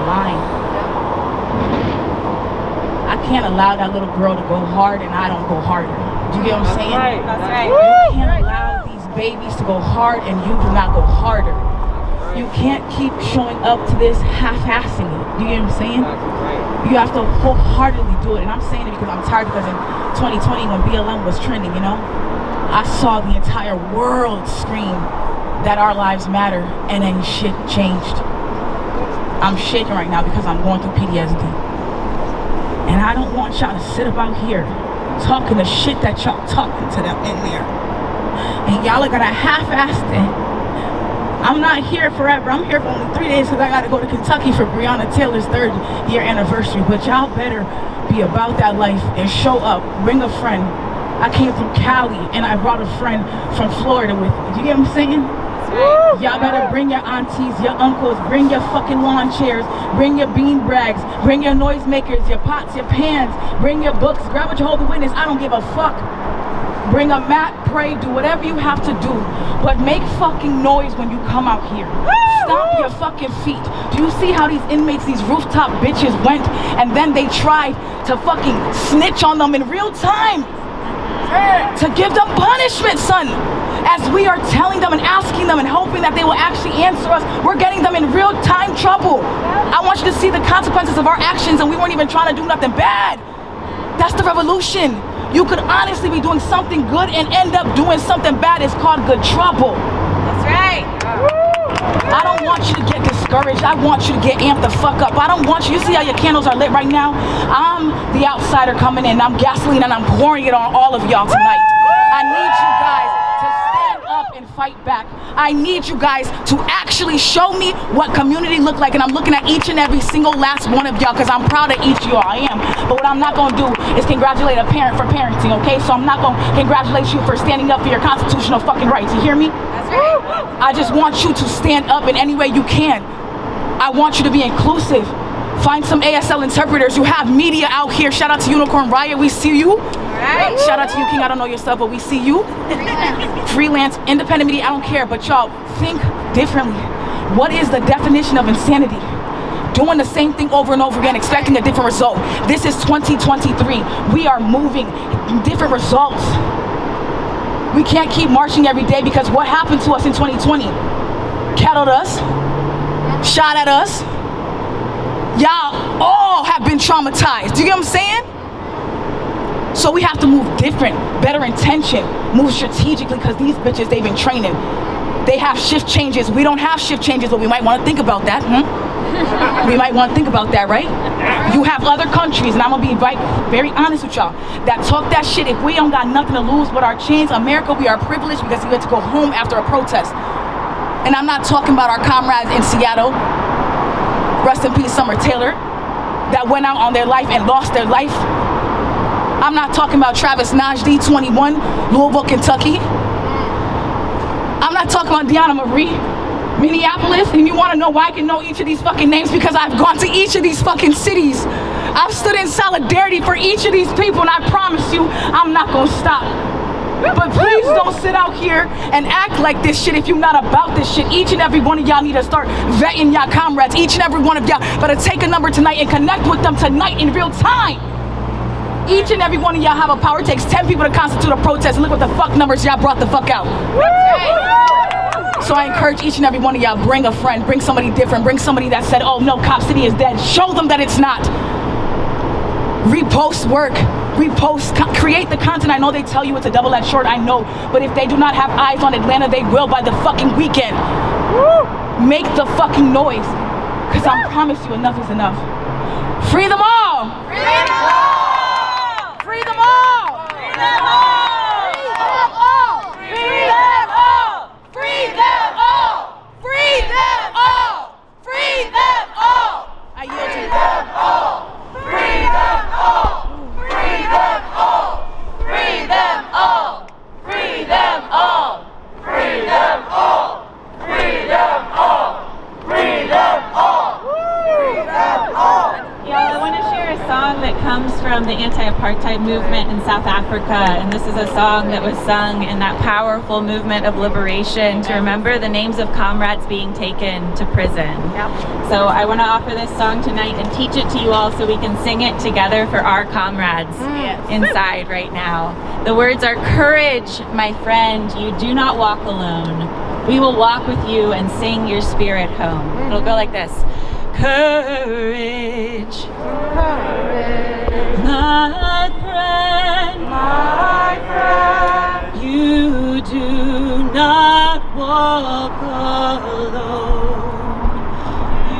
line. I can't allow that little girl to go hard and I don't go harder. Do you get what I'm saying? That's right. You can't allow these babies to go hard and you do not go harder. You can't keep showing up to this half-assing it. Do you get what I'm saying? You have to wholeheartedly do it. And I'm saying it because I'm tired, because in 2020 when BLM was trending, you know, I saw the entire world scream that our lives matter, and then shit changed. I'm shaking right now because I'm going through PTSD. And I don't want y'all to sit about here talking the shit that y'all talking to them in there. And y'all are gonna half-ass it. I'm not here forever. I'm here for only 3 days because I gotta go to Kentucky for Breonna Taylor's 3rd year anniversary. But y'all better be about that life and show up. Bring a friend. I came from Cali and I brought a friend from Florida with me. Do you get what I'm saying? Y'all better bring your aunties, your uncles, bring your fucking lawn chairs, bring your bean bags, bring your noisemakers, your pots, your pans, bring your books, grab a Jehovah's Witness. I don't give a fuck. Bring a mat, pray, do whatever you have to do, but make fucking noise when you come out here. Stomp your fucking feet. Do you see how these inmates, these rooftop bitches went and then they tried to fucking snitch on them in real time to give them punishment, son? As we are telling them and asking them and hoping that they will actually answer us, we're getting them in real time trouble. I want you to see the consequences of our actions, and we weren't even trying to do nothing bad. That's the revolution. You could honestly be doing something good and end up doing something bad. It's called good trouble. That's right. I don't want you to get discouraged. I want you to get amped the fuck up. I don't want you see how your candles are lit right now? I'm the outsider coming in. I'm gasoline and I'm pouring it on all of y'all tonight. I need you guys to stand up and fight back. I need you guys to actually show me what community look like, and I'm looking at each and every single last one of y'all because I'm proud of each of y'all. I am. But what I'm not going to do is congratulate a parent for parenting, okay? So I'm not going to congratulate you for standing up for your constitutional fucking rights. You hear me? That's right. I just want you to stand up in any way you can. I want you to be inclusive. Find some ASL interpreters. You have media out here. Shout out to Unicorn Riot. We see you. Right. Shout out to you, King. I don't know yourself, but we see you. Freelance, independent media, I don't care. But y'all, think differently. What is the definition of insanity? Doing the same thing over and over again, expecting a different result. This is 2023. We are moving different results. We can't keep marching every day, because what happened to us in 2020? Kettled us, shot at us. Y'all all have been traumatized. Do you get what I'm saying? So we have to move different, better intention, move strategically, because these bitches, they've been training. They have shift changes. We don't have shift changes, but we might want to think about that. We might want to think about that, right? You have other countries, and I'm going to be very honest with y'all, that talk that shit. If we don't got nothing to lose but our chains, America, we are privileged because we get to go home after a protest. And I'm not talking about our comrades in Seattle, rest in peace, Summer Taylor, that went out on their life and lost their life. I'm not talking about Travis Najdi, 21, Louisville, Kentucky. I'm not talking about Deanna Marie, Minneapolis. And you want to know why I can know each of these fucking names? Because I've gone to each of these fucking cities. I've stood in solidarity for each of these people, and I promise you, I'm not gonna stop. But please don't sit out here and act like this shit if you're not about this shit. Each and every one of y'all need to start vetting y'all comrades. Each and every one of y'all better take a number tonight and connect with them tonight in real time. Each and every one of y'all have a power. It takes 10 people to constitute a protest, and look what the fuck numbers y'all brought the fuck out. So I encourage each and every one of y'all, bring a friend, bring somebody different, bring somebody that said, oh no, Cop City is dead. Show them that it's not. Repost work, repost, create the content. I know they tell you it's a double-edged sword, I know, but if they do not have eyes on Atlanta, they will by the fucking weekend. Make the fucking noise, because I promise you, enough is enough. Free them all! Free them all! Free them all! Free them all! Free them all! Free them all! Free them all! Free them all! I yield to you. Free them all! Free them all! Free them all! Free them all! Free them all! Free them all! Free them all! Free them all! Y'all, I want to share a song that comes comes from the anti-apartheid movement in South Africa, and this is a song that was sung in that powerful movement of liberation to remember the names of comrades being taken to prison. So I want to offer this song tonight and teach it to you all so we can sing it together for our comrades inside right now. The words are, "Courage, my friend, you do not walk alone. We will walk with you and sing your spirit home." It'll go like this. Courage, my friend, you do not walk alone.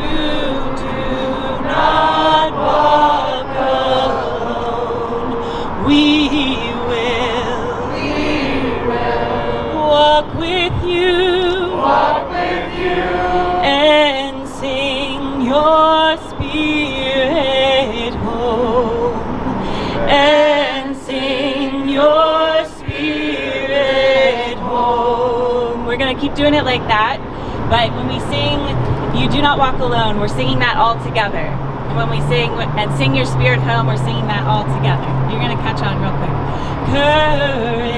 You do not walk alone. We will walk with you, and sing your spirit home, and sing your spirit home. We're gonna keep doing it like that, but when we sing "You Do Not Walk Alone," we're singing that all together. And when we sing "And Sing Your Spirit Home," we're singing that all together. You're gonna catch on real quick. Courage,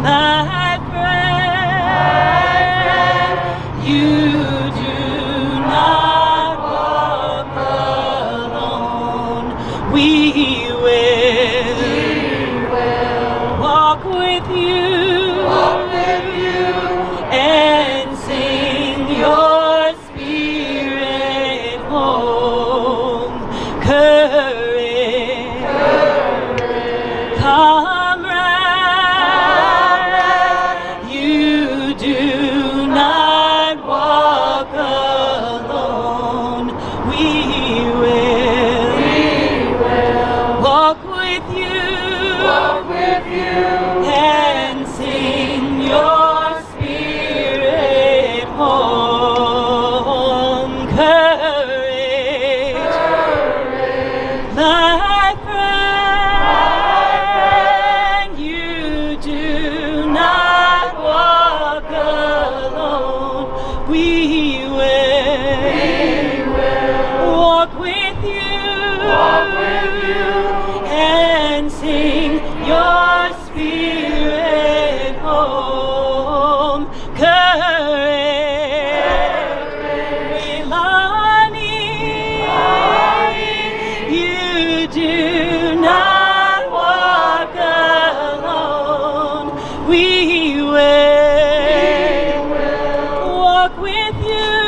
my friend, you do not walk alone. We will walk with you, and sing your spirit home. Courage, comrade, you do not walk alone. We will walk with you, and sing your spirit home. Courage, my friend, you do not walk alone. We will walk with you, and sing your spirit home. Courage, Milani, you do not walk alone. We will walk with you,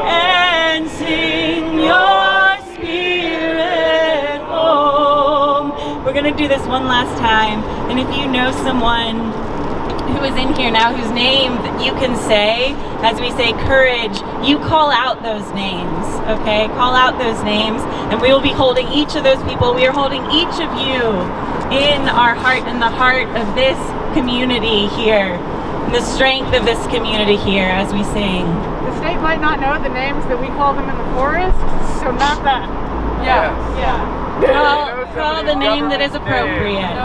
and sing your spirit home. We're gonna do this one last time, and if you know someone who is in here now whose name you can say as we say courage, you call out those names, okay? Call out those names, and we will be holding each of those people. We are holding each of you in our heart, in the heart of this community here, in the strength of this community here as we sing. The state might not know the names that we call them in the forest, so not that. Yeah. Call the name that is appropriate.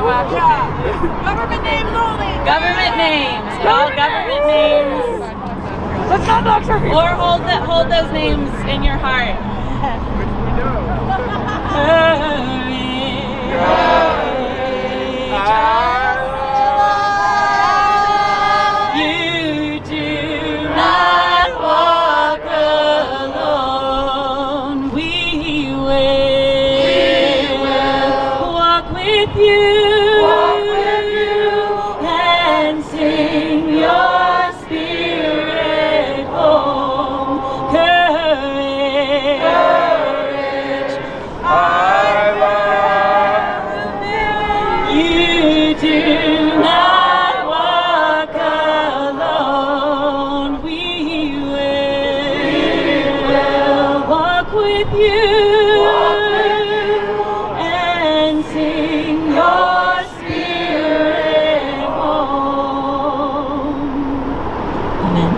Government names only. Government names. Call government names. Let's not lecture people. Or hold those names in your heart. You do not walk alone. We will walk with you, and sing your spirit home. Courage, you do not walk alone. We will walk with you, and sing your spirit home. Amen.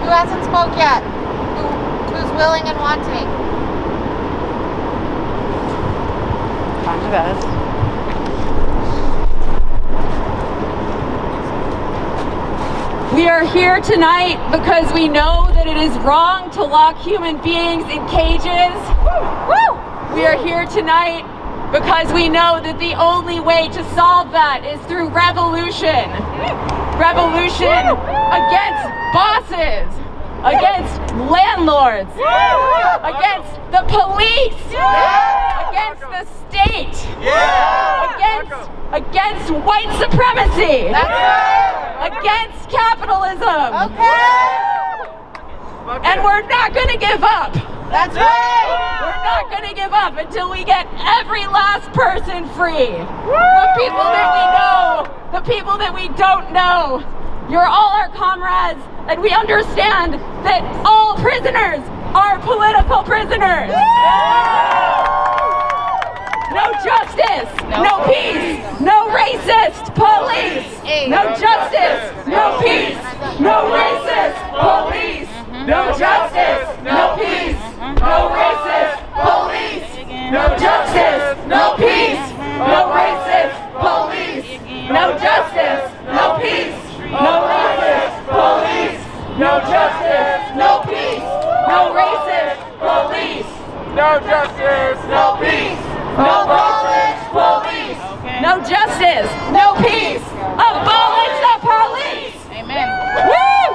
Who hasn't spoke yet? Who's willing and wanting? Bunch of us. are here tonight because we know that it is wrong to lock human beings in cages. Woo! We are here tonight because we know that the only way to solve that is through revolution. Revolution against bosses, against landlords, against the police, against the state, against white supremacy, against capitalism. And we're not going to give up. That's right. We're not going to give up until we get every last person free. The people that we know, the people that we don't know. You're all our comrades, and we understand that all prisoners are political prisoners. No justice, no peace, no racist police. No justice, no peace, no racist police. No justice, no peace, no racist police. No justice, no peace, no racist police. No justice, no peace, no racist police. No justice, no peace, no racist police. No justice, no peace, no racist police. No justice, no peace. Abolish the police. Amen. Woo!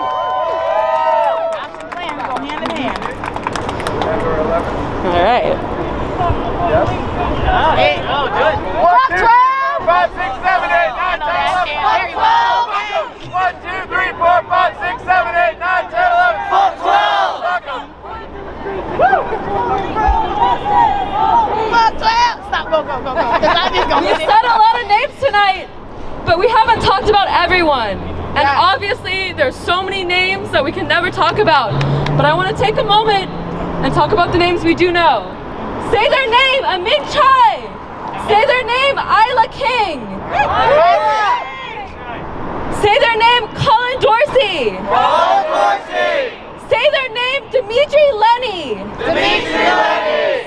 Action plan go hand in hand. All right. Hey, oh, good. 1, 2, 5, 6, 7, 8, 9, 10, 11, 12. 1, 2, 3, 4, 5, 6, 7, 8, 9, 10, 11, 12. Welcome. Stop, go. I'm just going We said a lot of names tonight, but we haven't talked about everyone. And obviously, there's so many names that we can never talk about. But I want to take a moment and talk about the names we do know. Say their name, Amin Chai. Say their name, Isla King. Say their name, Colin Dorsey. Say their name, Dimitri Lenny.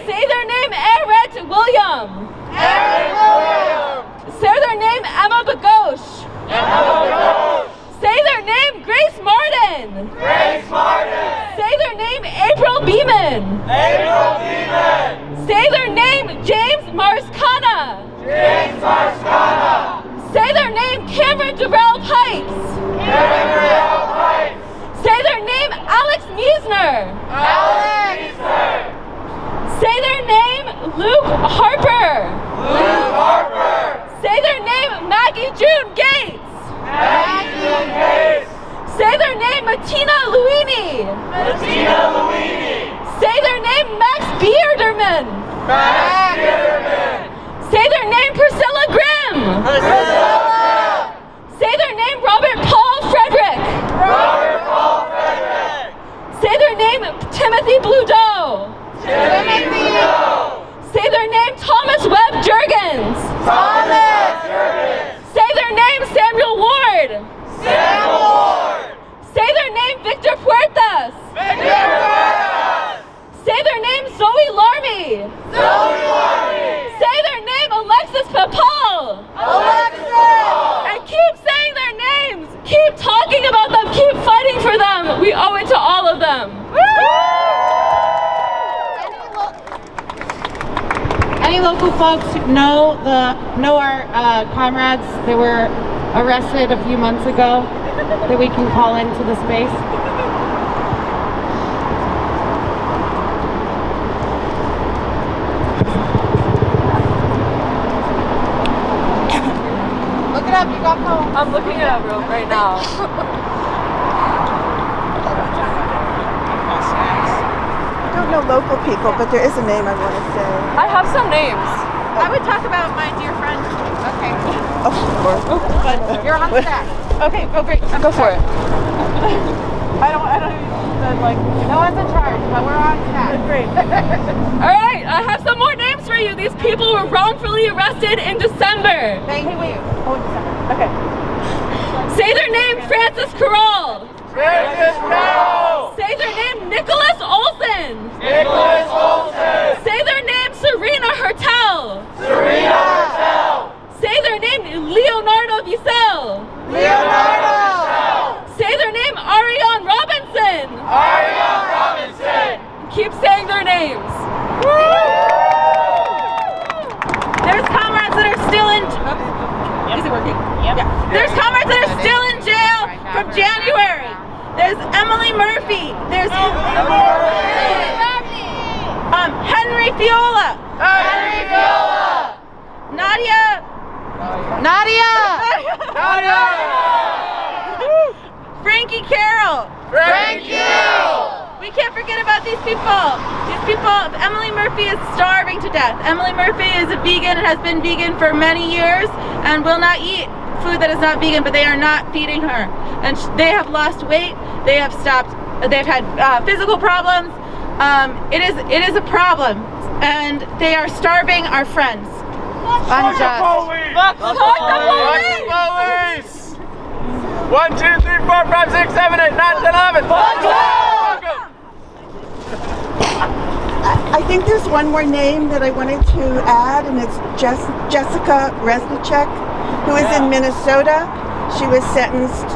Say their name, Eret William. Say their name, Emma Bagosh. Say their name, Grace Martin. Say their name, April Beeman. Say their name, James Marskana. Say their name, Cameron Durrell Pipes. Say their name, Alex Meisner. Say their name, Luke Harper. Say their name, Maggie June Gates. Say their name, Martina Luini. Say their name, Max Bierderman. Say their name, Priscilla Grimm. Say their name, Robert Paul Frederick. Say their name, Timothy Bludeau. Say their name, Thomas Webb Jurgens. Say their name, Samuel Ward. Say their name, Victor Puertas. Say their name, Zoe Larmy. Say their name, Alexis Papal. And keep saying their names. Keep talking about them. Keep fighting for them. We owe it to all of them. Any local folks who know our comrades that were arrested a few months ago that we can call into the space? Look it up, you got phone. I'm looking it up right now. I don't know local people, but there is a name I want to say. I have some names. I would talk about my dear friend. Okay. Oh, sure. You're on stack. Okay, oh great. Go for it. I don't even like. No one's in charge, but we're on stack. Great. All right, I have some more names for you. These people were wrongfully arrested in December. Thank you. Oh, December. Okay. Say their name, Francis Carroll. Say their name, Nicholas Olsen. Say their name, Serena Hertel. Say their name, Leonardo Wiesel. Say their name, Ariel Robinson. Keep saying their names. There's comrades that are still in. Is it working? Yep. Yeah. There's comrades that are still in jail from January. There's Emily Murphy. There's Henry Fiola. Henry Viola. Nadia. Frankie Carroll. We can't forget about these people. Emily Murphy is starving to death. Emily Murphy is a vegan and has been vegan for many years and will not eat food that is not vegan, but they are not feeding her. And they have lost weight. They have stopped. They've had physical problems. It is a problem, and they are starving our friends. Unjust. Fuck the Police! 1, 2, 3, 4, 5, 6, 7, 8, 9, 10, 11. I think there's one more name that I wanted to add, and it's Jessica Resnicek, who is in Minnesota. She was sentenced.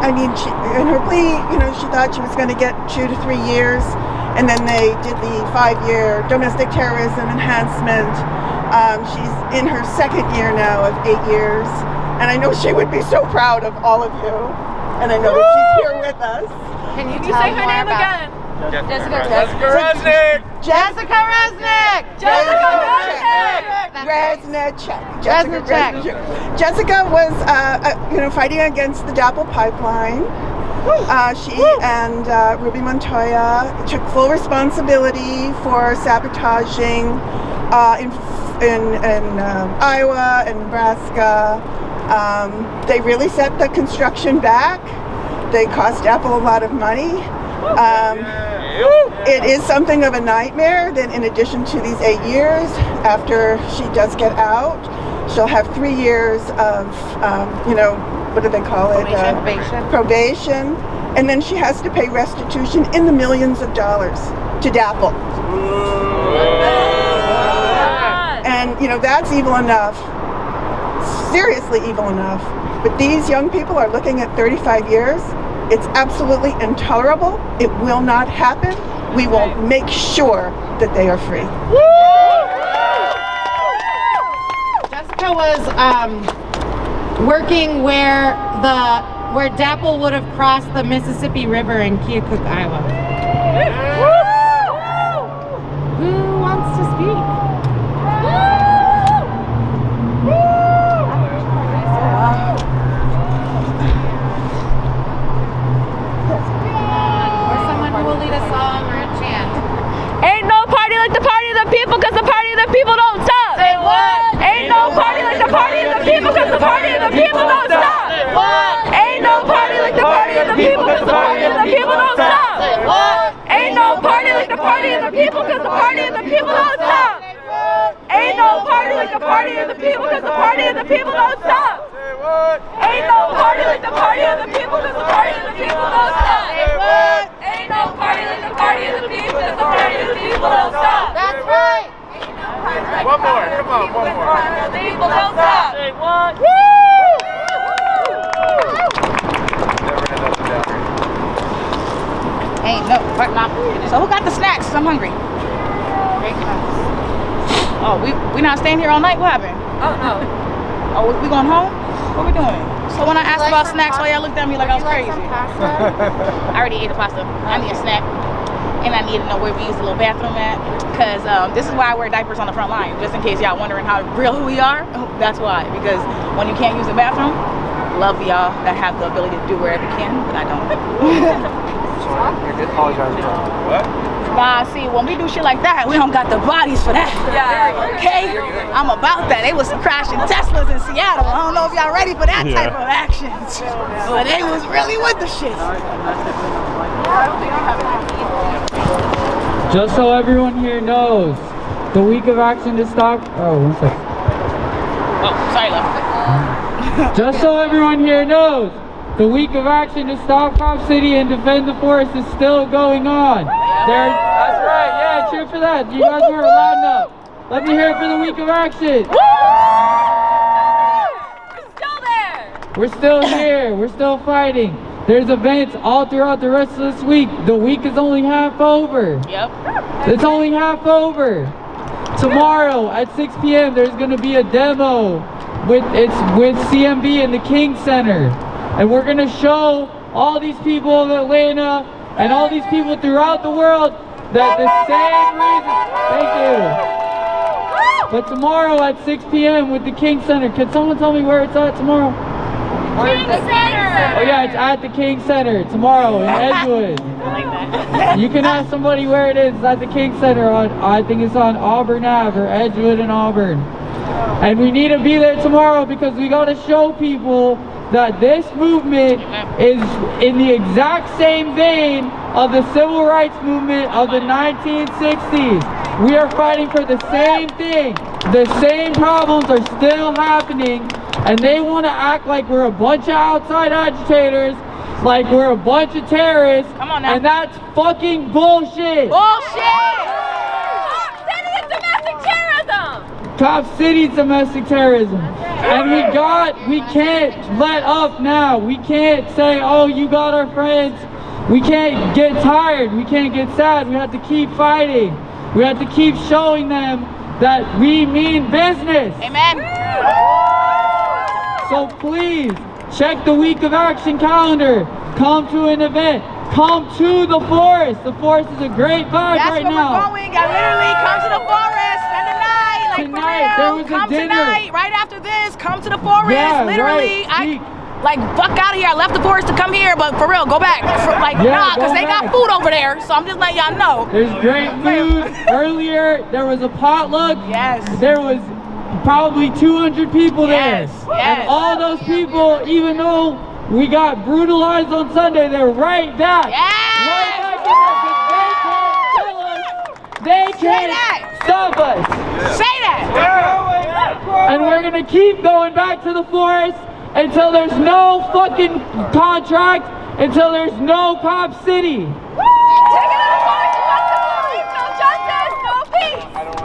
I mean, in her plea, she thought she was going to get 2 to 3 years, and then they did the 5-year domestic terrorism enhancement. She's in her 2nd year now of 8 years, and I know she would be so proud of all of you, and I know that she's here with us. Can you say her name again? Jessica Resnick. Jessica was, fighting against the DAPL pipeline. She and Ruby Montoya took full responsibility for sabotaging in Iowa and Nebraska. They really set the construction back. They cost DAPL a lot of money. It is something of a nightmare that in addition to these 8 years, after she does get out, she'll have 3 years of, what do they call it? Probation. And then she has to pay restitution in the millions of dollars to DAPL. And, that's evil enough. Seriously evil enough. But these young people are looking at 35 years. It's absolutely intolerable. It will not happen. We will make sure that they are free. Jessica was working where DAPL would have crossed the Mississippi River in Keokuk, Iowa. Who wants to speak? People, cause the party of the people don't stop. Say what? Ain't no party like the party of the people, cause the party of the people don't stop. Say what? Ain't no party like the party of the people, cause the party of the people don't stop. Say what? Ain't no party like the party of the people, cause the party of the people don't stop. Ain't no party like the party of the people, cause the party of the people don't stop. Say what? Ain't no party like the party of the people, cause the party of the people don't stop. Say what? Ain't no party like the party of the people, cause the party of the people don't stop. That's right. One more, come on, one more. The people don't stop. Say what? Woo! Hey, no, so who got the snacks? 'Cause I'm hungry. Oh, we not staying here all night? What happened? Oh no. Oh, we going home? What we doing? So when I asked about snacks, y'all looked at me like I was crazy. I already ate the pasta. I need a snack. And I need to know where we use the little bathroom at. Because this is why I wear diapers on the front line. Just in case y'all wondering how real who we are. That's why. Because when you can't use the bathroom, love y'all that have the ability to do wherever you can, but I don't. Sorry, I apologize. What? Nah, see, when we do shit like that, we don't got the bodies for that. Yeah. Okay? I'm about that. They was crashing Teslas in Seattle. I don't know if y'all ready for that type of action. But they was really with the shit. Just so everyone here knows, the week of action to stop. Oh, one second. Oh, sorry, love. Just so everyone here knows, the week of action to stop Cop City and defend the forest is still going on. That's right. Yeah, cheer for that. You guys weren't loud enough. Let me hear it for the week of action. We're still there. We're still here. We're still fighting. There's events all throughout the rest of this week. The week is only half over. Yep. It's only half over. Tomorrow at 6 p.m. there's going to be a demo with CMB in the King Center. And we're going to show all these people of Atlanta and all these people throughout the world that the same reason. Thank you. But tomorrow at 6 p.m. with the King Center. Can someone tell me where it's at tomorrow? King Center! Oh yeah, it's at the King Center tomorrow in Edgewood. I like that. You can ask somebody where it is. It's at the King Center on, I think it's on Auburn Ave or Edgewood and Auburn. And we need to be there tomorrow because we got to show people that this movement is in the exact same vein of the civil rights movement of the 1960s. We are fighting for the same thing. The same problems are still happening, and they want to act like we're a bunch of outside agitators, like we're a bunch of terrorists. Come on now. And that's fucking bullshit. Bullshit! Cop City's domestic terrorism! Top City's domestic terrorism. And we can't let up now. We can't say, oh, you got our friends. We can't get tired. We can't get sad. We have to keep fighting. We have to keep showing them that we mean business. Amen. So please, check the week of action calendar. Come to an event. Come to the forest. The forest is a great vibe That's right where now. we're going. I literally come to the forest, spend the night, like Tonight, for real. there was a Come dinner. tonight, right after this. Come to the forest. Yeah, literally, right. like fuck out of here. I left the forest to come here, but for real, go back. Yeah, because go they got back. food over there. So I'm just letting y'all know. There's great food. Earlier, there was a potluck. Yes. There was probably 200 people there. Yes, yes. And all those people, even though we got brutalized on Sunday, they're right back. Yes. Right back in there 'cause they can't stop us. Say that. And we're gonna keep going back to the forest until there's no fucking contract, until there's no Cop City.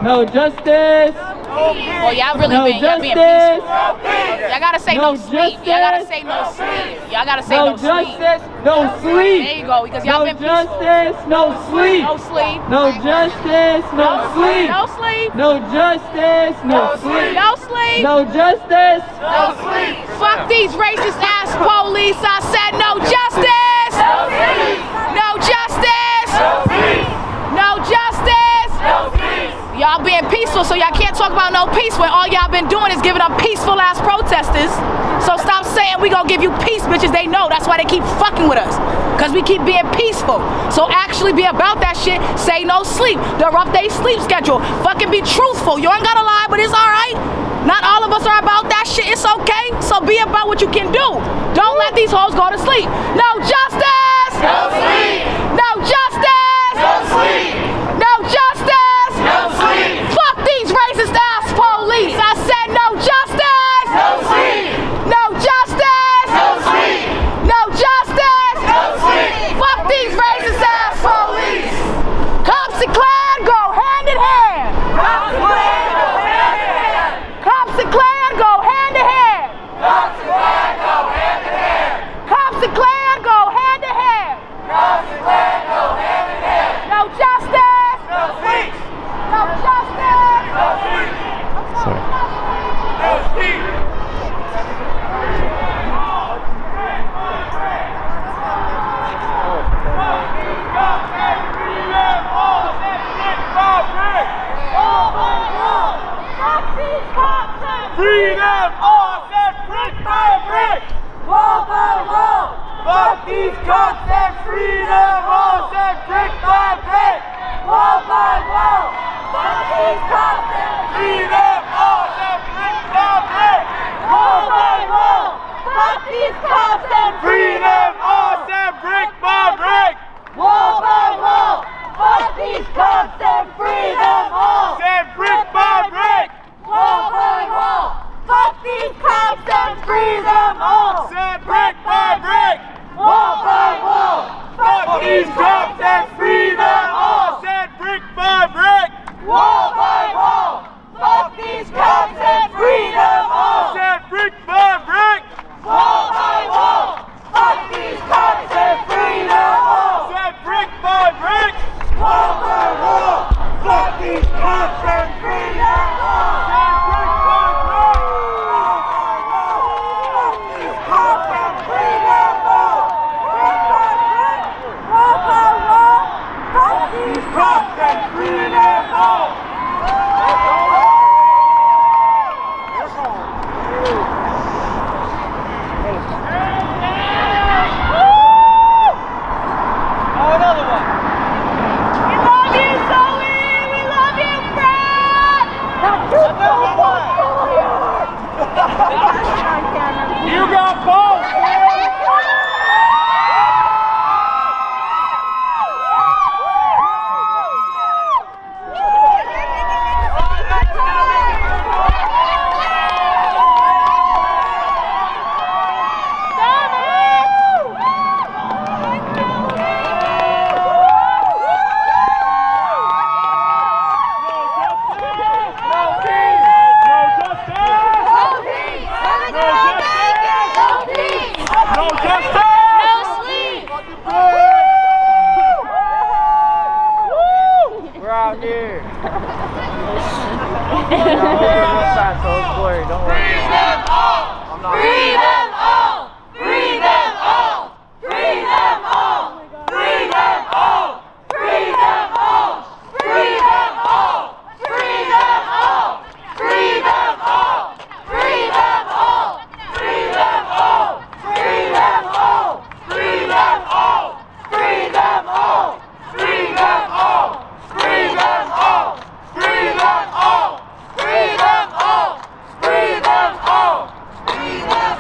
No justice. Well, y'all really No being justice. peaceful. Y'all gotta say no No sleep. Y'all gotta justice. say no sleep. Y'all gotta say No no sleep. justice. No sleep. There you go, because y'all No been peaceful. justice. No sleep. No sleep. No justice. No sleep. No sleep. No justice. No sleep. No sleep. No justice. No sleep. Fuck these racist ass police. I said no justice. No sleep. No justice. No sleep. No justice. No sleep. Y'all being peaceful, so y'all can't talk about no peace when all y'all been doing is giving up peaceful ass protesters. So stop saying we gonna give you peace, bitches. They know that's why they keep fucking with us, cause we keep being peaceful. So actually be about that shit. Say no sleep. Disrupt they sleep schedule. Fucking be truthful. You ain't gotta lie, but it's all right. Not all of us are about that shit. It's okay. So be about what you can do. Don't let these hoes go to sleep. No justice. No sleep. No justice. No sleep. No justice. No sleep. Fuck these racist ass police. I said no justice. No sleep. No justice. No sleep. No justice. No sleep. Fuck these racist ass police. Cops and Klan go hand in hand. Cops and Klan go hand in hand. Cops and Klan go hand in hand. Cops and Klan go hand in hand. Cops and Klan go hand in hand. Cops and Klan go hand in hand. No justice. No sleep. No justice. No sleep. No sleep. Freedom all set brick by brick, wall by wall. Fuck these cops and freedom all set brick by brick, wall by wall. Fuck these cops and freedom all set brick by brick, wall by wall. Fuck these cops and freedom all set brick by brick, wall by wall. Fuck these cops and freedom all set brick by brick, wall by wall. Fuck these cops and freedom all set brick by brick, wall by wall. Fuck these cops and freedom all set brick by brick, wall by wall. Fuck these cops and freedom all set brick by brick, wall by wall. Fuck these cops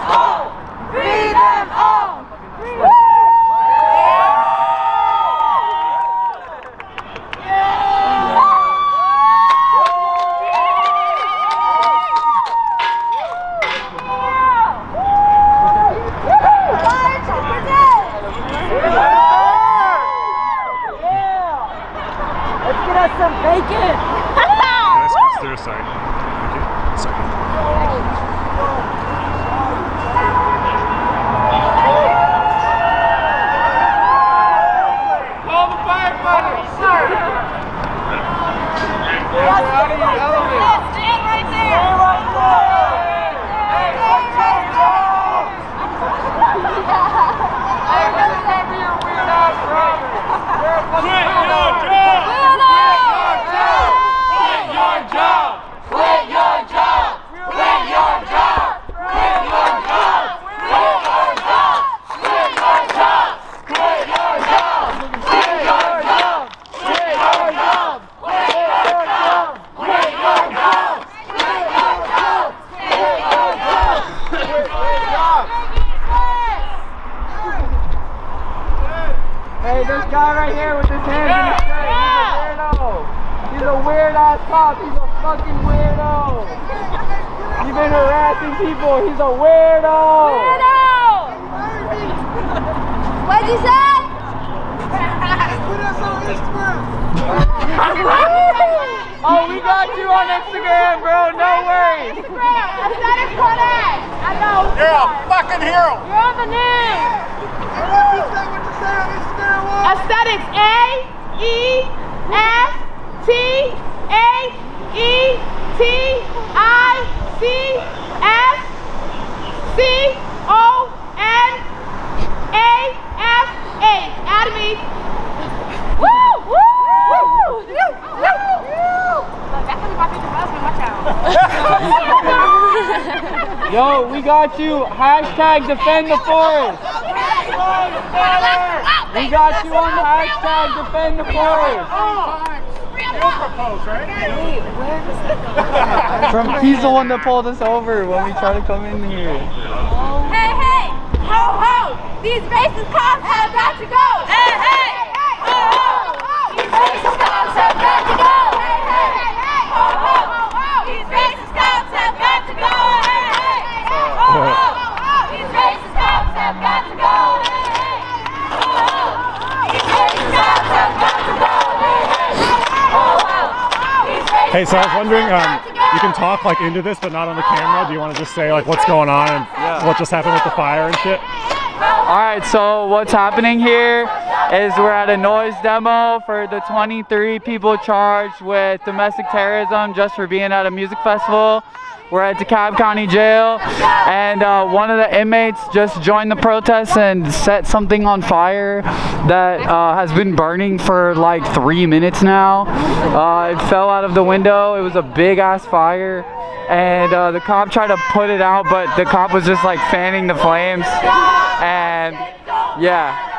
all! Free them all! Some bacon! Guys, please clear aside. Thank you. Second. Call the firefighters! Sir! Get out of your element! Stand right there! Stay right there! Hey, what's your job? Hey, whatever your weird ass drivers! You're a fucking weirdo! Quit your job! Quit your job! Quit your job! Quit your job! Quit your job! Quit your job! Quit your job! Quit your job! Quit your job! Quit your job! Quit your job! Quit your job! Quit your job! Hey, this guy right here with his hands in his shirt, he's a weirdo! He's a weird ass cop, he's a fucking weirdo! You've been harassing people, he's a weirdo! What'd you say? Oh, we got you on Instagram, bro, no worries! Aesthetics Cornet. I know. You're a fucking hero! You're on the news. What you say on Instagram? Aesthetics. AETICSCONAFH. Add me. Woo! Woo! That's what my future husband. Watch out. Yo, we got you. Hashtag defend the forest. We got you on hashtag defend the forest. He's the one that pulled us over when we tried to come in here. Hey, hey! Ho, ho! These racist cops have got to go! Hey, hey! Ho, ho! These racist cops have got to go! Hey, hey! Ho, ho! These racist cops have got to go! Hey, hey! Ho, ho! These racist cops have got to go! Hey, hey! Ho, ho! These racist cops have got to go! Hey, hey! Ho, ho! Hey, so I was wondering, you can talk like into this, but not on the camera. Do you want to just say like what's going on and what just happened with the fire and shit? Alright, so what's happening here is we're at a noise demo for the 23 people charged with domestic terrorism just for being at a music festival. We're at DeKalb County Jail, and one of the inmates just joined the protest and set something on fire that has been burning for like 3 minutes now. It fell out of the window. It was a big ass fire, and the cop tried to put it out, but the cop was just like fanning the flames, and yeah.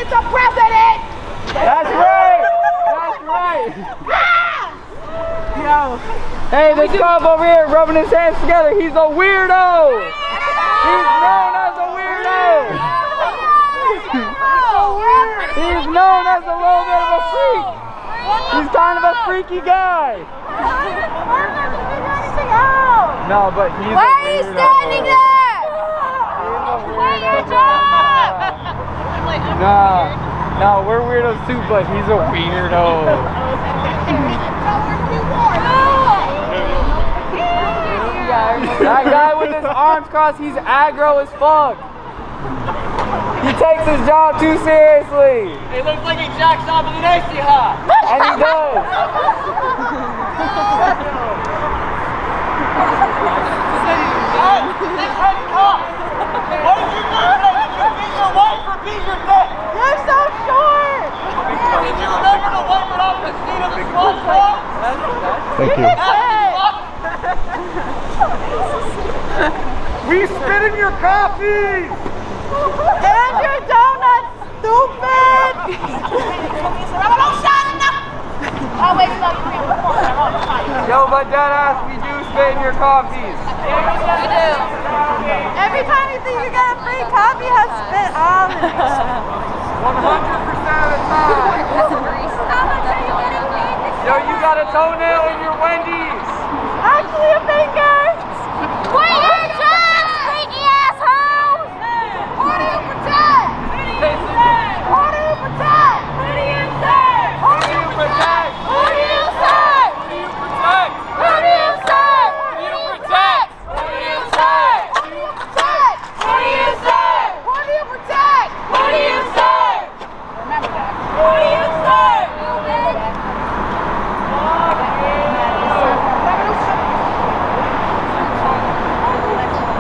The president! That's right! That's right! Yo. Hey, this cop over here rubbing his hands together, he's a weirdo! He's known as a weirdo! He's known as a little bit of a freak! He's kind of a freaky guy! No, but he's Why are you standing there? Quit your job! No, we're weirdos too, but he's a weirdo. That guy with his arms crossed, he's aggro as fuck. He takes his job too seriously. He looks like he jacks off in an AC hot. And he does. What did you do? You beat your wife or beat your dick? You're so short! Did you remember to wipe it off the seat of the squad car? Thank you. Nasty fuck. We spit in your coffees! And your donuts, stupid! Yo, but deadass, we do spit in your coffees. We do. Every time you think you get a free coffee, has spit on it. 100% of the time. Yo, you got a toenail in your Wendy's. Actually, a finger. Quit your jobs, freaky assholes! Who do you protect? Who do you serve? Who do you protect? Who do you serve? Who do you protect? Who do you serve? Who do you protect? Who do you serve? Who do you protect? Who do you serve? Who do you protect? Who do you serve? Who do you protect? Who do you serve? Remember that. Who do you serve?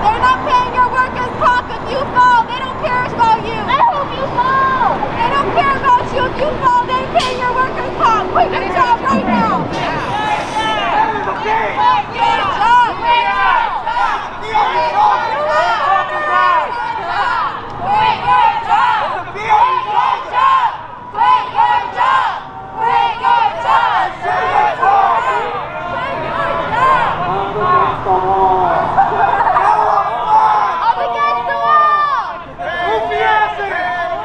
They're not paying your workers' comp if you fall. They don't care about you. I hope you fall. They don't care about you if you fall. They ain't paying your workers' comp. Quit your job right now. Quit your job. Quit your job. Quit your job. Quit your job. Quit your job. Quit your job. Quit your job. Up against the wall. Goofy asses!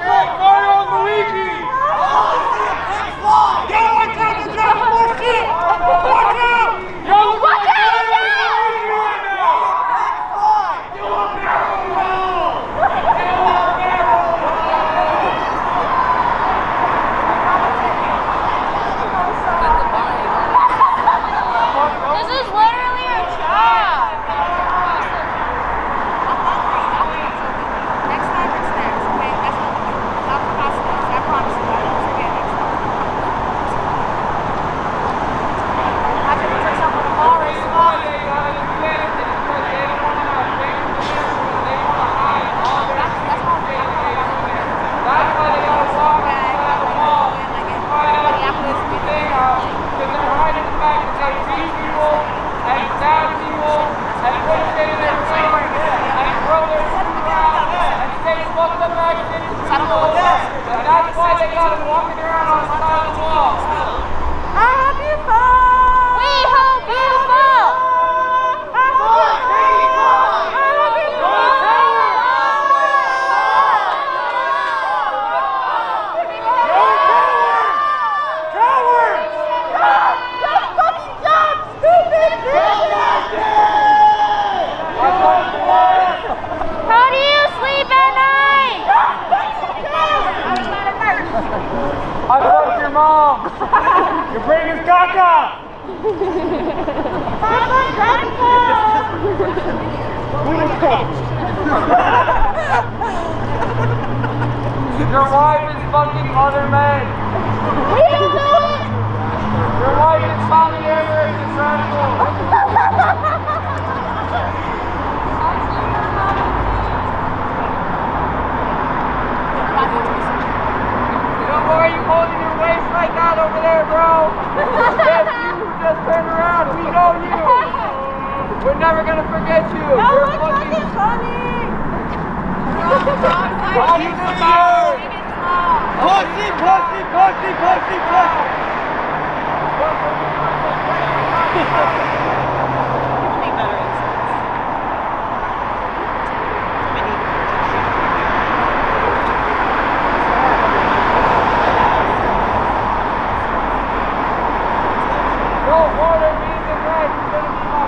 Like Mario and Luigi! Yo, watch out! Watch out! Watch it! Watch out! Yo, Watch out! This is literally a job. Next time it's next, okay? That's not for hospitals. I promise you. I won't forget next time. I can put yourself on the ball race. That's why they gotta walk back on the wall. Because they're hiding the fact that they beat people and stab people and put shit in their face and throw their food around and say fucked up action to people. And that's why they got them walking around on the side of the wall. I hope you fall. We hope you fall. I hope you fall. I hope you fall. Just fucking jump, stupid bitch. How do you sleep at night? I was not a nurse. I fucked your mom. Your brain is caca. Papa, Grandpa. Your wife is fucking other men. We don't know it. Your wife is polyamorous and sexual. Why are you holding your waist like that over there, bro? That's you who just turned around. We know you. We're never gonna forget you. No, You're it's fucking funny. Pussy, pussy, pussy, pussy, pussy. Don't order me the bread. You're gonna be my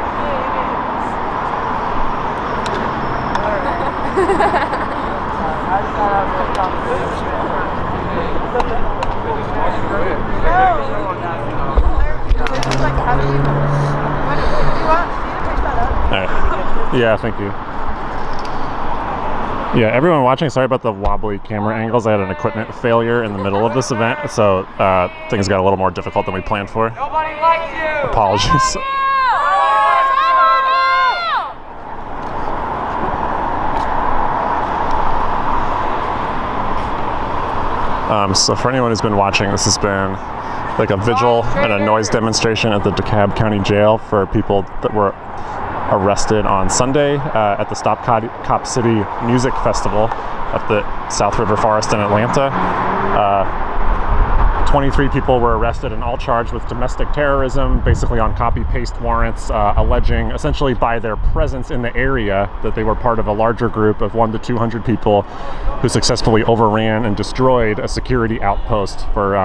I just gotta have this conversation. Alright. Yeah, thank you. Yeah, everyone watching, sorry about the wobbly camera angles. I had an equipment failure in the middle of this event, so things got a little more difficult than we planned for. Nobody likes you! Apologies. So for anyone who's been watching, this has been like a vigil and a noise demonstration at the DeKalb County Jail for people that were arrested on Sunday at the Stop Cop City Music Festival at the South River Forest in Atlanta. 23 people were arrested and all charged with domestic terrorism, basically on copy-paste warrants, alleging essentially by their presence in the area that they were part of a larger group of 100 to 200 people who successfully overran and destroyed a security outpost for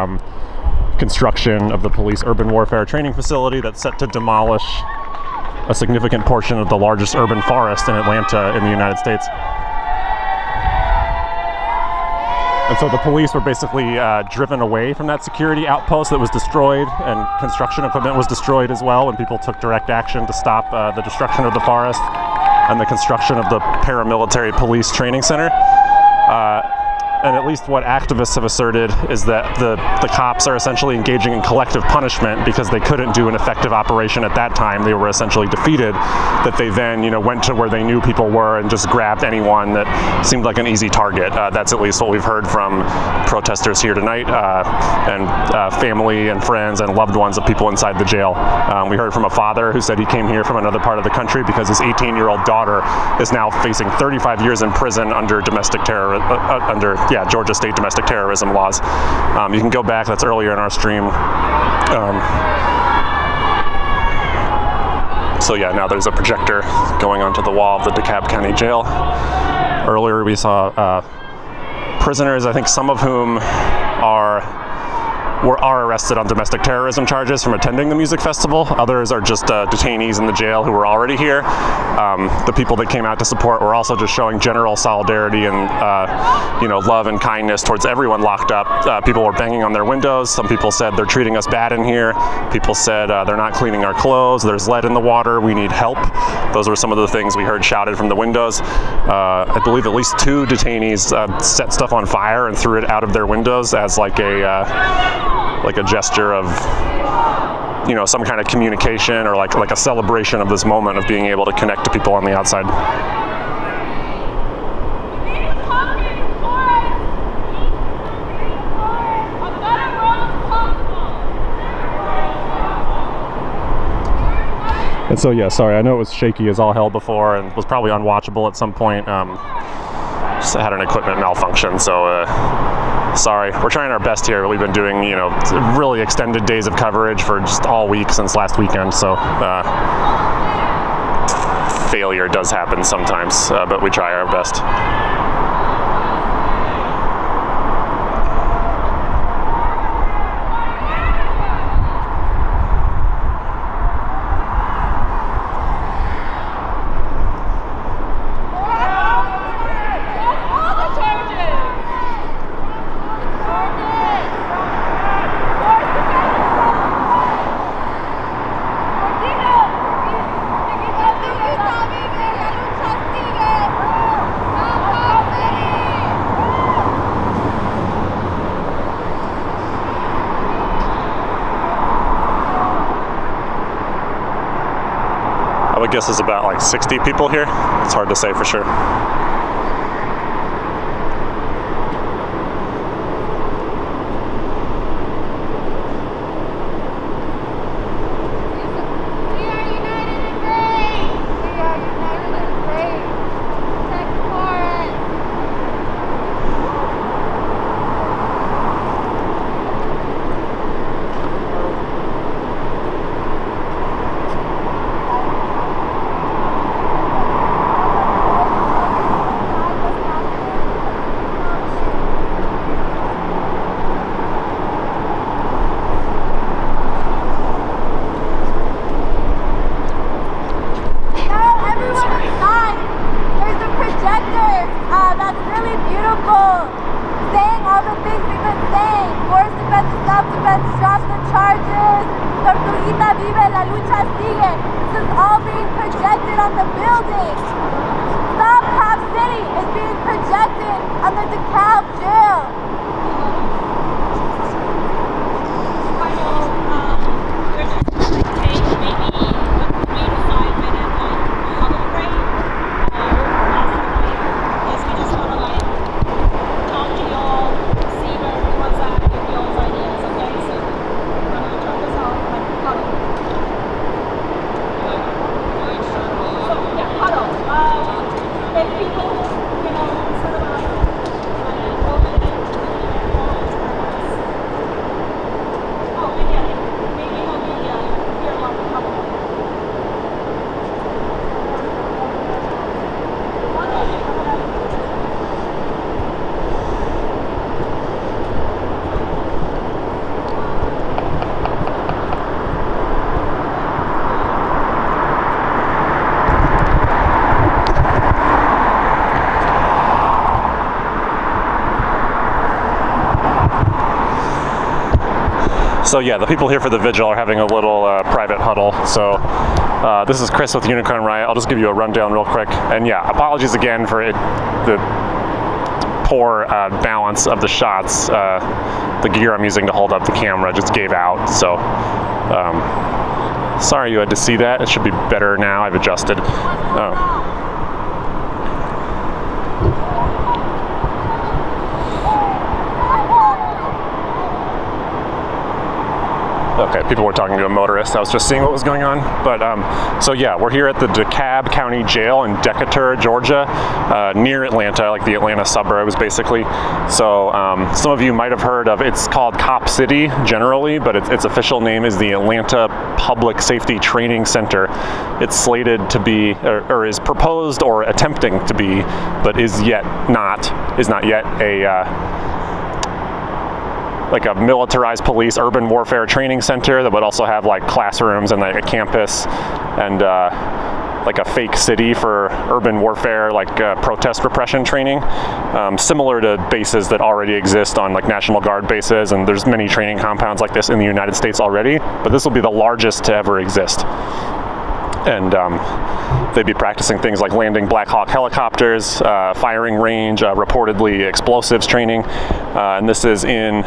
construction of the police urban warfare training facility that's set to demolish a significant portion of the largest urban forest in Atlanta in the United States. And so the police were basically driven away from that security outpost that was destroyed, and construction equipment was destroyed as well, and people took direct action to stop the destruction of the forest and the construction of the paramilitary police training center. And at least what activists have asserted is that the cops are essentially engaging in collective punishment because they couldn't do an effective operation at that time. They were essentially defeated, that they then, went to where they knew people were and just grabbed anyone that seemed like an easy target. That's at least what we've heard from protesters here tonight, and family and friends and loved ones of people inside the jail. We heard from a father who said he came here from another part of the country because his 18-year-old daughter is now facing 35 years in prison under domestic terror, Georgia state domestic terrorism laws. You can go back, that's earlier in our stream. So yeah, now there's a projector going onto the wall of the DeKalb County Jail. Earlier we saw prisoners, I think some of whom are arrested on domestic terrorism charges from attending the music festival. Others are just detainees in the jail who were already here. The people that came out to support were also just showing general solidarity and love and kindness towards everyone locked up. People were banging on their windows. Some people said they're treating us bad in here. People said they're not cleaning our clothes. There's lead in the water. We need help. Those were some of the things we heard shouted from the windows. I believe at least 2 detainees set stuff on fire and threw it out of their windows as like a gesture of some kind of communication, or like a celebration of this moment of being able to connect to people on the outside. And so yeah, sorry, I know it was shaky as all hell before and was probably unwatchable at some point. Just had an equipment malfunction, so sorry. We're trying our best here. We've been doing, really extended days of coverage for just all week since last weekend, so failure does happen sometimes, but we try our best. I would guess there's about like 60 people here. It's hard to say for sure. Tortuguita vive, la lucha sigue. This is all being projected on the building. Stop Cop City is being projected on the DeKalb jail. So yeah, the people here for the vigil are having a little private huddle. So this is Chris with Unicorn Riot. I'll just give you a rundown real quick. And yeah, apologies again for the poor balance of the shots. The gear I'm using to hold up the camera just gave out. So sorry you had to see that. It should be better now. I've adjusted. Okay, people were talking to a motorist. I was just seeing what was going on. But so yeah, we're here at the DeKalb County Jail in Decatur, Georgia, near Atlanta, like the Atlanta suburbs, basically. So some of you might have heard of, it's called Cop City generally, but its official name is the Atlanta Public Safety Training Center. It's slated to be, or is proposed or attempting to be, but is not yet a like a militarized police urban warfare training center that would also have like classrooms and like a campus and like a fake city for urban warfare, like protest repression training, similar to bases that already exist on like National Guard bases, and there's many training compounds like this in the United States already, but this will be the largest to ever exist. And they'd be practicing things like landing Black Hawk helicopters, firing range, reportedly explosives training, and this is in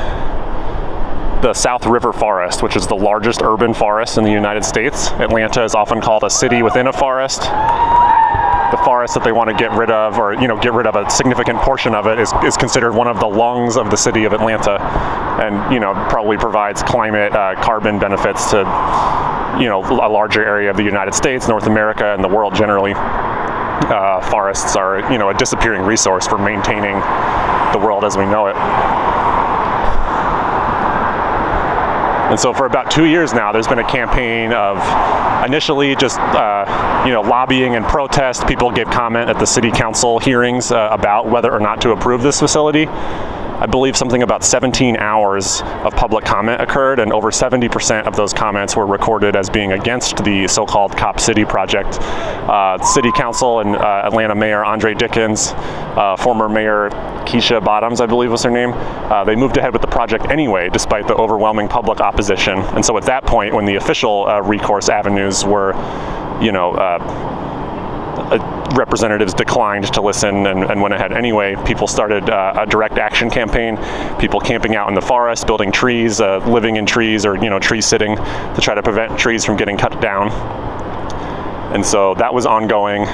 the South River Forest, which is the largest urban forest in the United States. Atlanta is often called a city within a forest. The forest that they want to get rid of, or get rid of a significant portion of it, is considered one of the lungs of the city of Atlanta, and probably provides climate carbon benefits to a larger area of the United States, North America, and the world generally. Forests are a disappearing resource for maintaining the world as we know it. And so for about 2 years now, there's been a campaign of initially just lobbying and protest. People gave comment at the city council hearings about whether or not to approve this facility. I believe something about 17 hours of public comment occurred, and over 70% of those comments were recorded as being against the so-called Cop City project. City Council and Atlanta Mayor Andre Dickens, former Mayor Keisha Bottoms, I believe was her name, they moved ahead with the project anyway, despite the overwhelming public opposition. And so at that point, when the official recourse avenues were, representatives declined to listen and went ahead anyway, people started a direct action campaign, people camping out in the forest, building trees, living in trees, or tree sitting to try to prevent trees from getting cut down. And so that was ongoing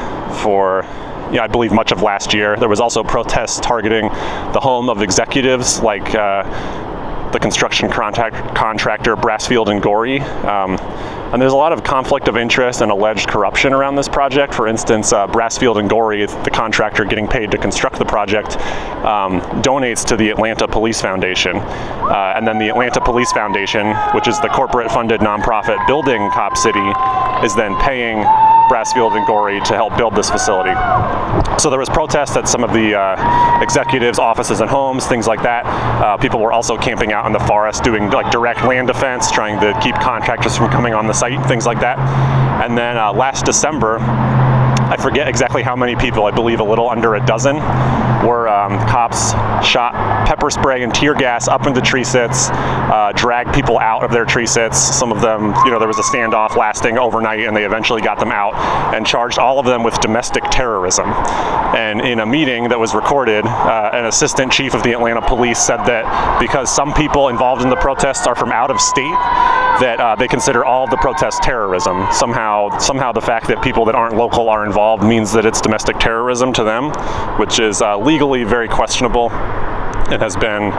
for I believe much of last year. There was also protests targeting the home of executives like the construction contractor Brassfield and Gorey. And there's a lot of conflict of interest and alleged corruption around this project. For instance, Brassfield and Gorey, the contractor getting paid to construct the project, donates to the Atlanta Police Foundation. And then the Atlanta Police Foundation, which is the corporate-funded nonprofit building Cop City, is then paying Brassfield and Gorey to help build this facility. So there was protests at some of the executives' offices and homes, things like that. People were also camping out in the forest doing like direct land defense, trying to keep contractors from coming on the site, things like that. And then last December, I forget exactly how many people, I believe a little under a dozen, were cops shot pepper spray and tear gas up into tree sits, dragged people out of their tree sits. Some of them, there was a standoff lasting overnight and they eventually got them out and charged all of them with domestic terrorism. And in a meeting that was recorded, an assistant chief of the Atlanta police said that because some people involved in the protests are from out of state, that they consider all of the protests terrorism. Somehow the fact that people that aren't local are involved means that it's domestic terrorism to them, which is legally very questionable and has been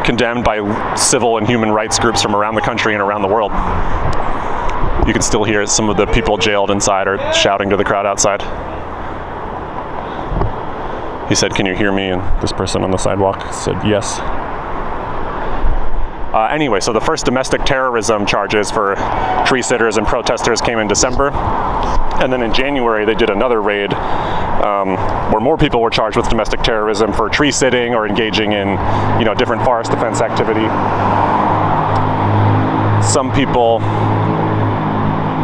condemned by civil and human rights groups from around the country and around the world. You can still hear some of the people jailed inside are shouting to the crowd outside. He said, "Can you hear me?" And this person on the sidewalk said, "Yes." Anyway, so the first domestic terrorism charges for tree sitters and protesters came in December. And then in January, they did another raid where more people were charged with domestic terrorism for tree sitting or engaging in, different forest defense activity. Some people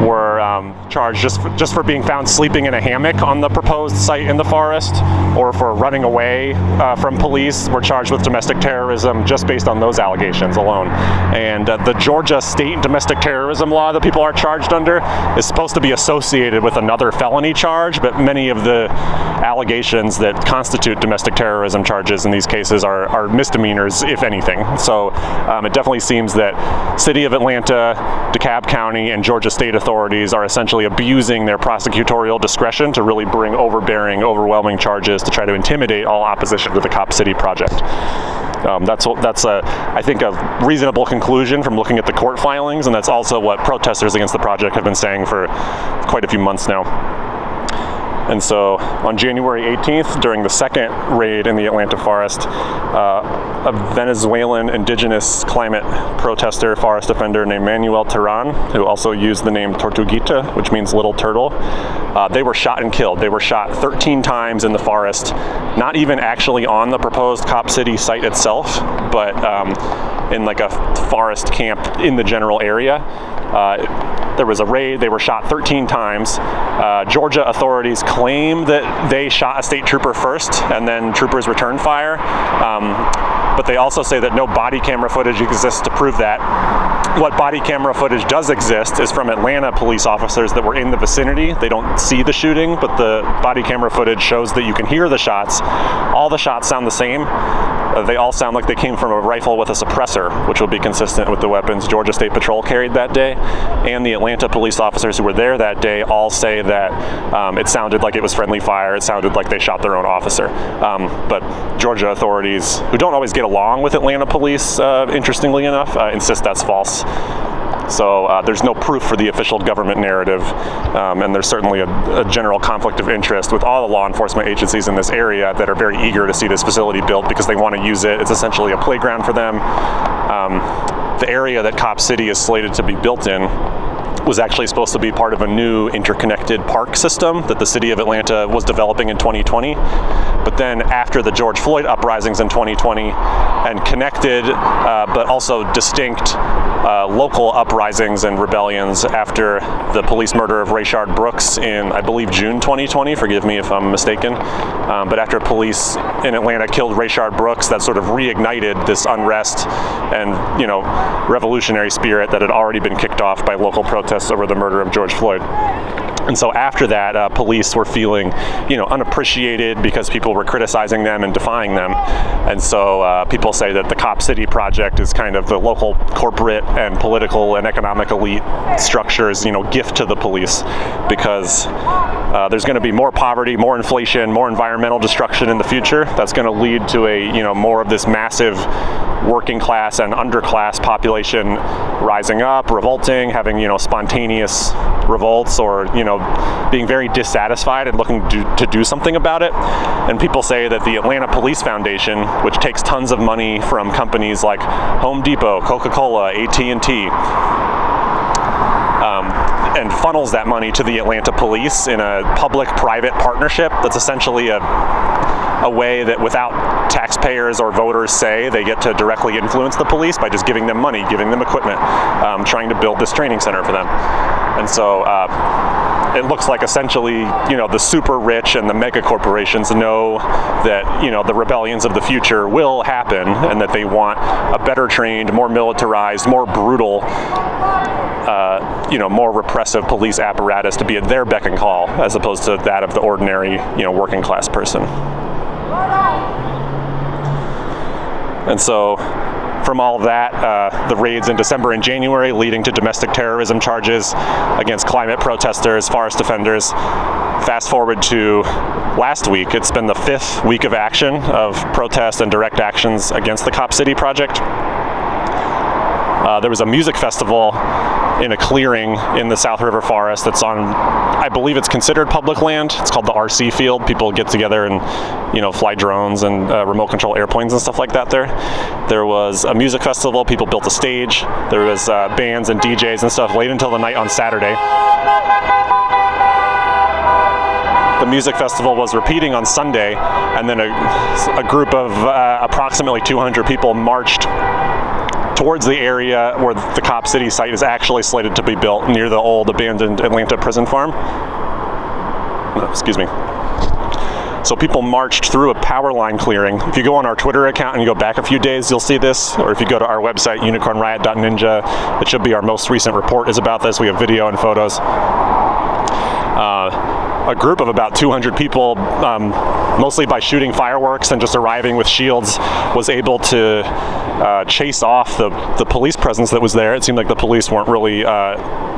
were charged just for being found sleeping in a hammock on the proposed site in the forest, or for running away from police, were charged with domestic terrorism just based on those allegations alone. And the Georgia state domestic terrorism law that people are charged under is supposed to be associated with another felony charge, but many of the allegations that constitute domestic terrorism charges in these cases are misdemeanors, if anything. So it definitely seems that City of Atlanta, DeKalb County, and Georgia state authorities are essentially abusing their prosecutorial discretion to really bring overbearing, overwhelming charges to try to intimidate all opposition to the Cop City project. That's I think a reasonable conclusion from looking at the court filings, and that's also what protesters against the project have been saying for quite a few months now. And so on January 18th, during the second raid in the Atlanta forest, a Venezuelan indigenous climate protester, forest defender named Manuel Terán, who also used the name Tortuguita, which means little turtle, they were shot and killed. They were shot 13 times in the forest, not even actually on the proposed Cop City site itself, but in like a forest camp in the general area. There was a raid, they were shot 13 times. Georgia authorities claim that they shot a state trooper first and then troopers returned fire. But they also say that no body camera footage exists to prove that. What body camera footage does exist is from Atlanta police officers that were in the vicinity. They don't see the shooting, but the body camera footage shows that you can hear the shots. All the shots sound the same. They all sound like they came from a rifle with a suppressor, which would be consistent with the weapons Georgia State Patrol carried that day. And the Atlanta police officers who were there that day all say that it sounded like it was friendly fire. It sounded like they shot their own officer. But Georgia authorities, who don't always get along with Atlanta police, interestingly enough, insist that's false. So there's no proof for the official government narrative, and there's certainly a general conflict of interest with all the law enforcement agencies in this area that are very eager to see this facility built because they want to use it. It's essentially a playground for them. The area that Cop City is slated to be built in was actually supposed to be part of a new interconnected park system that the City of Atlanta was developing in 2020. But then after the George Floyd uprisings in 2020 and connected but also distinct local uprisings and rebellions after the police murder of Rayshard Brooks in, I believe, June 2020, forgive me if I'm mistaken, but after police in Atlanta killed Rayshard Brooks, that sort of reignited this unrest and, revolutionary spirit that had already been kicked off by local protests over the murder of George Floyd. And so after that, police were feeling, unappreciated because people were criticizing them and defying them. And so people say that the Cop City project is kind of the local corporate and political and economic elite structures, gift to the police, because there's going to be more poverty, more inflation, more environmental destruction in the future. That's going to lead to a, more of this massive working class and underclass population rising up, revolting, having, spontaneous revolts, or, being very dissatisfied and looking to do something about it. And people say that the Atlanta Police Foundation, which takes tons of money from companies like Home Depot, Coca-Cola, AT&T, and funnels that money to the Atlanta police in a public-private partnership that's essentially a way that, without taxpayers or voters say, they get to directly influence the police by just giving them money, giving them equipment, trying to build this training center for them. And so it looks like essentially, the super rich and the mega corporations know that, the rebellions of the future will happen, and that they want a better trained, more militarized, more brutal, more repressive police apparatus to be at their beck and call, as opposed to that of the ordinary, working class person. And so, from all of that, the raids in December and January leading to domestic terrorism charges against climate protesters, forest defenders. Fast forward to last week, it's been the 5th week of action of protest and direct actions against the Cop City project. There was a music festival in a clearing in the South River Forest that's on, I believe it's considered public land. It's called the RC Field. People get together and, fly drones and remote control airplanes and stuff like that there. There was a music festival. People built a stage. There was bands and DJs and stuff late until the night on Saturday. The music festival was repeating on Sunday, and then a group of approximately 200 people marched towards the area where the Cop City site is actually slated to be built, near the old abandoned Atlanta prison farm. Excuse me. So people marched through a power line clearing. If you go on our Twitter account and you go back a few days, you'll see this. Or if you go to our website, unicornriot.ninja, it should be our most recent report is about this. We have video and photos. A group of about 200 people, mostly by shooting fireworks and just arriving with shields, was able to chase off the police presence that was there. It seemed like the police weren't really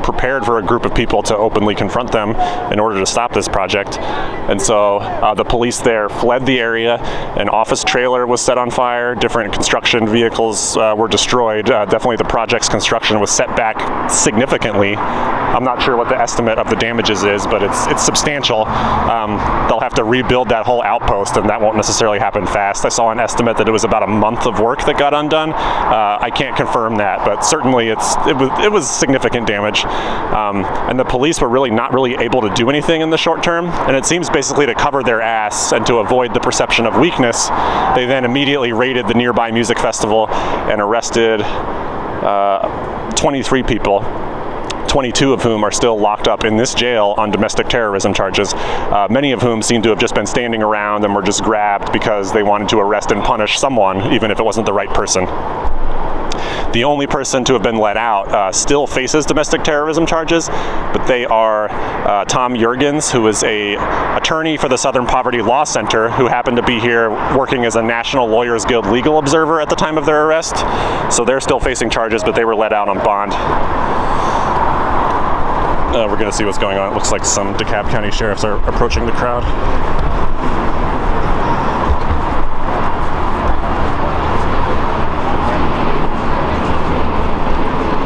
prepared for a group of people to openly confront them in order to stop this project. And so the police there fled the area. An office trailer was set on fire. Different construction vehicles were destroyed. Definitely the project's construction was set back significantly. I'm not sure what the estimate of the damages is, but it's substantial. They'll have to rebuild that whole outpost, and that won't necessarily happen fast. I saw an estimate that it was about a month of work that got undone. I can't confirm that, but certainly it was significant damage. And the police were not really able to do anything in the short term, and it seems basically to cover their ass and to avoid the perception of weakness, they then immediately raided the nearby music festival and arrested 23 people. 22 of whom are still locked up in this jail on domestic terrorism charges, many of whom seem to have just been standing around and were just grabbed because they wanted to arrest and punish someone, even if it wasn't the right person. The only person to have been let out still faces domestic terrorism charges, but they are Tom Jurgens, who is a attorney for the Southern Poverty Law Center, who happened to be here working as a National Lawyers Guild legal observer at the time of their arrest. So they're still facing charges, but they were let out on bond. We're going to see what's going on. It looks like some DeKalb County sheriffs are approaching the crowd.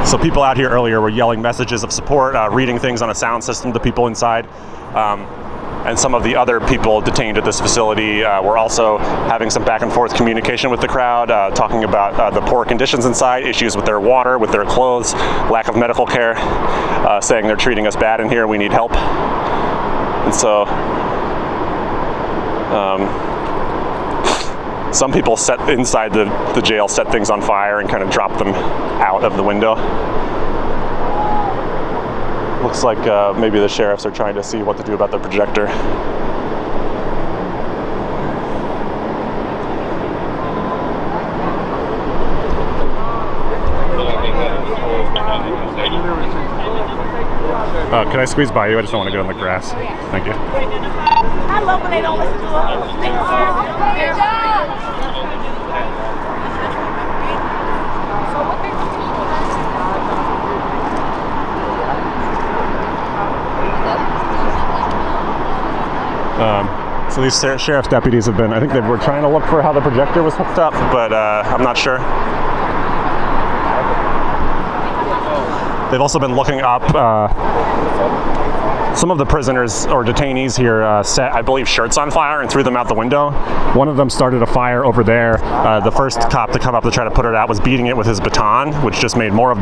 So people out here earlier were yelling messages of support, reading things on a sound system to people inside. And some of the other people detained at this facility were also having some back and forth communication with the crowd, talking about the poor conditions inside, issues with their water, with their clothes, lack of medical care, saying they're treating us bad in here, we need help. And so some people inside the jail set things on fire and kind of dropped them out of the window. Looks like maybe the sheriffs are trying to see what to do about the projector. Can I squeeze by you? I just don't want to go in the grass. Thank you. I love when they don't listen to us. Thank you. Good job. So these sheriff's deputies have been, I think they were trying to look for how the projector was hooked up, but I'm not sure. They've also been looking up, some of the prisoners or detainees here set, I believe, shirts on fire and threw them out the window. One of them started a fire over there. The first cop to come up to try to put it out was beating it with his baton, which just made more of the